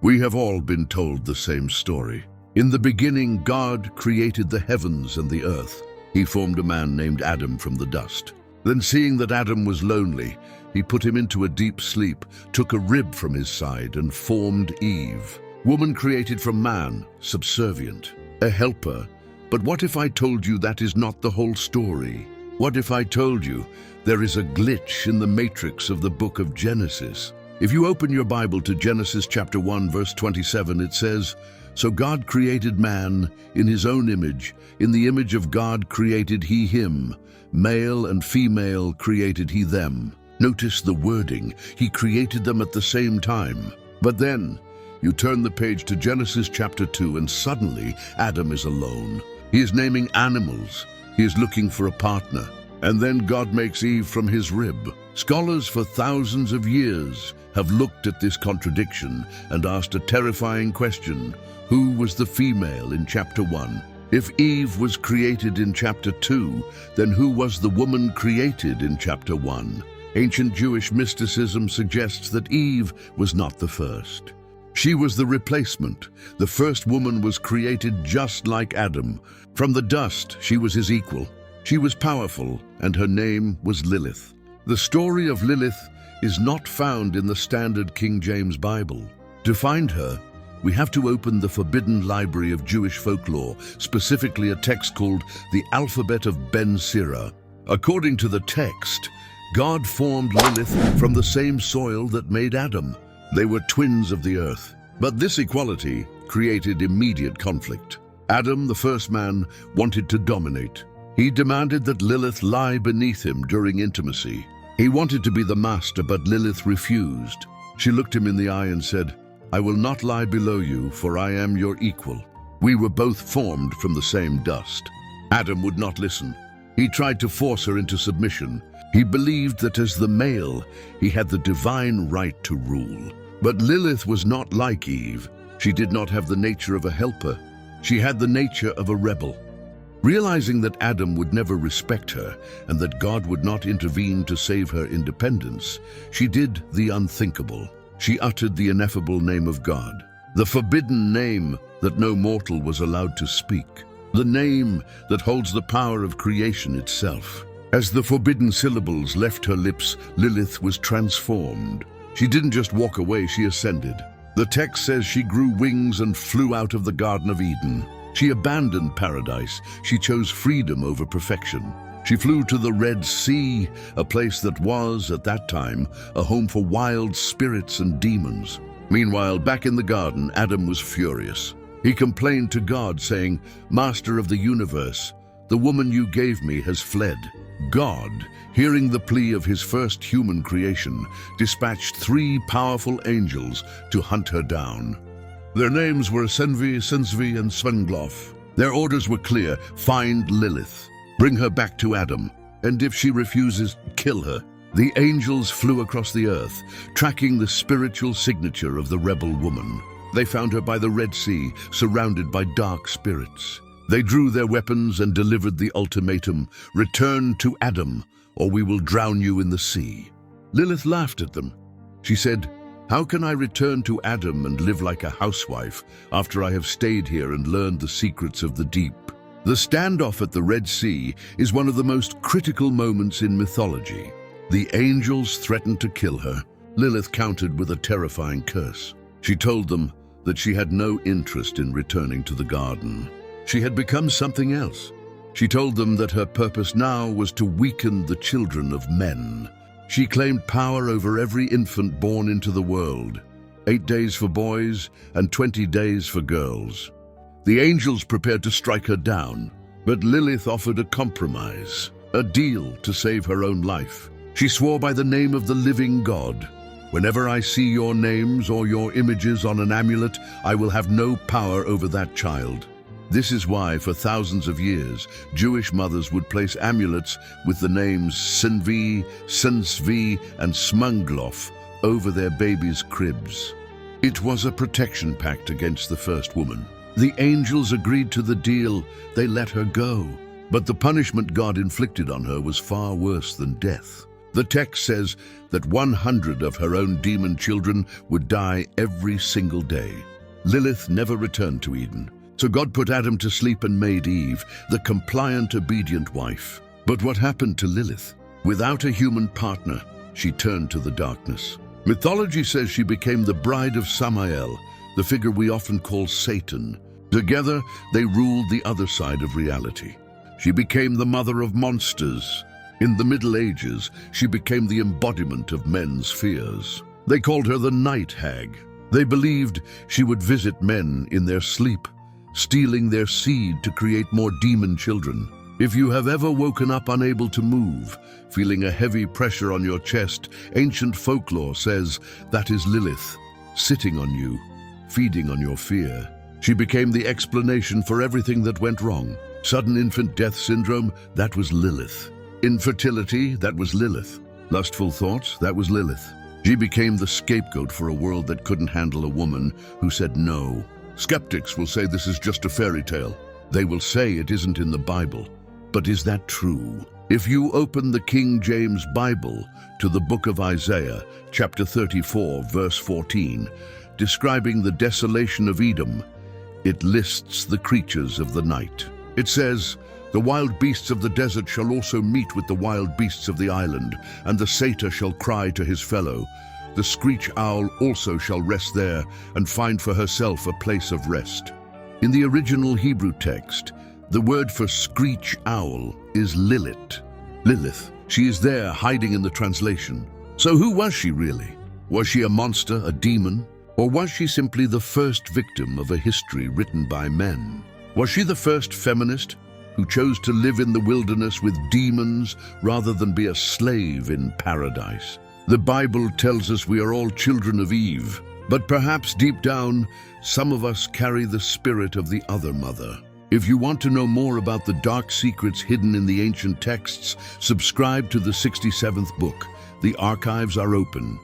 We have all been told the same story. In the beginning, God created the heavens and the earth. He formed a man named Adam from the dust. Then, seeing that Adam was lonely, he put him into a deep sleep, took a rib from his side, and formed Eve. Woman created from man, subservient, a helper. But what if I told you that is not the whole story? What if I told you there is a glitch in the matrix of the book of Genesis? If you open your Bible to Genesis chapter 1, verse 27, it says, "So God created man in his own image. In the image of God created he him. Male and female created he them." Notice the wording. He created them at the same time. But then, you turn the page to Genesis chapter 2, and suddenly Adam is alone. He is naming animals. He is looking for a partner. And then God makes Eve from his rib. Scholars for thousands of years have looked at this contradiction and asked a terrifying question. Who was the female in chapter 1? If Eve was created in chapter 2, then who was the woman created in chapter 1? Ancient Jewish mysticism suggests that Eve was not the first. She was the replacement. The first woman was created just like Adam. From the dust, she was his equal. She was powerful, and her name was Lilith. The story of Lilith is not found in the standard King James Bible. To find her, we have to open the forbidden library of Jewish folklore, specifically a text called the Alphabet of Ben Sira. According to the text, God formed Lilith from the same soil that made Adam. They were twins of the earth. But this equality created immediate conflict. Adam, the first man, wanted to dominate. He demanded that Lilith lie beneath him during intimacy. He wanted to be the master, but Lilith refused. She looked him in the eye and said, "I will not lie below you, for I am your equal. We were both formed from the same dust." Adam would not listen. He tried to force her into submission. He believed that as the male, he had the divine right to rule. But Lilith was not like Eve. She did not have the nature of a helper. She had the nature of a rebel. Realizing that Adam would never respect her and that God would not intervene to save her independence, she did the unthinkable. She uttered the ineffable name of God, the forbidden name that no mortal was allowed to speak, the name that holds the power of creation itself. As the forbidden syllables left her lips, Lilith was transformed. She didn't just walk away, she ascended. The text says she grew wings and flew out of the Garden of Eden. She abandoned paradise. She chose freedom over perfection. She flew to the Red Sea, a place that was, at that time, a home for wild spirits and demons. Meanwhile, back in the garden, Adam was furious. He complained to God, saying, "Master of the universe, the woman you gave me has fled." God, hearing the plea of his first human creation, dispatched 3 powerful angels to hunt her down. Their names were Senvi, Sensvi, and Svenglof. Their orders were clear: find Lilith, bring her back to Adam, and if she refuses, kill her. The angels flew across the earth, tracking the spiritual signature of the rebel woman. They found her by the Red Sea, surrounded by dark spirits. They drew their weapons and delivered the ultimatum: return to Adam, or we will drown you in the sea. Lilith laughed at them. She said, "How can I return to Adam and live like a housewife after I have stayed here and learned the secrets of the deep?" The standoff at the Red Sea is one of the most critical moments in mythology. The angels threatened to kill her. Lilith countered with a terrifying curse. She told them that she had no interest in returning to the garden. She had become something else. She told them that her purpose now was to weaken the children of men. She claimed power over every infant born into the world, 8 days for boys and 20 days for girls. The angels prepared to strike her down, but Lilith offered a compromise, a deal to save her own life. She swore by the name of the living God, "Whenever I see your names or your images on an amulet, I will have no power over that child." This is why, for thousands of years, Jewish mothers would place amulets with the names Senvi, Sensvi, and Smunglof over their babies' cribs. It was a protection pact against the first woman. The angels agreed to the deal. They let her go. But the punishment God inflicted on her was far worse than death. The text says that 100 of her own demon children would die every single day. Lilith never returned to Eden, so God put Adam to sleep and made Eve, the compliant, obedient wife. But what happened to Lilith? Without a human partner, she turned to the darkness. Mythology says she became the bride of Samael, the figure we often call Satan. Together, they ruled the other side of reality. She became the mother of monsters. In the Middle Ages, she became the embodiment of men's fears. They called her the night hag. They believed she would visit men in their sleep, stealing their seed to create more demon children. If you have ever woken up unable to move, feeling a heavy pressure on your chest, ancient folklore says that is Lilith, sitting on you, feeding on your fear. She became the explanation for everything that went wrong. Sudden infant death syndrome, that was Lilith. Infertility, that was Lilith. Lustful thoughts, that was Lilith. She became the scapegoat for a world that couldn't handle a woman who said no. Skeptics will say this is just a fairy tale. They will say it isn't in the Bible. But is that true? If you open the King James Bible to the book of Isaiah, chapter 34, verse 14, describing the desolation of Edom, it lists the creatures of the night. It says, "The wild beasts of the desert shall also meet with the wild beasts of the island, and the satyr shall cry to his fellow. The screech owl also shall rest there, and find for herself a place of rest." In the original Hebrew text, the word for screech owl is Lilith. Lilith. She is there hiding in the translation. So who was she really? Was she a monster, a demon? Or was she simply the first victim of a history written by men? Was she the first feminist who chose to live in the wilderness with demons rather than be a slave in paradise? The Bible tells us we are all children of Eve, but perhaps deep down, some of us carry the spirit of the other mother. If you want to know more about the dark secrets hidden in the ancient texts, subscribe to the 67th book. The archives are open.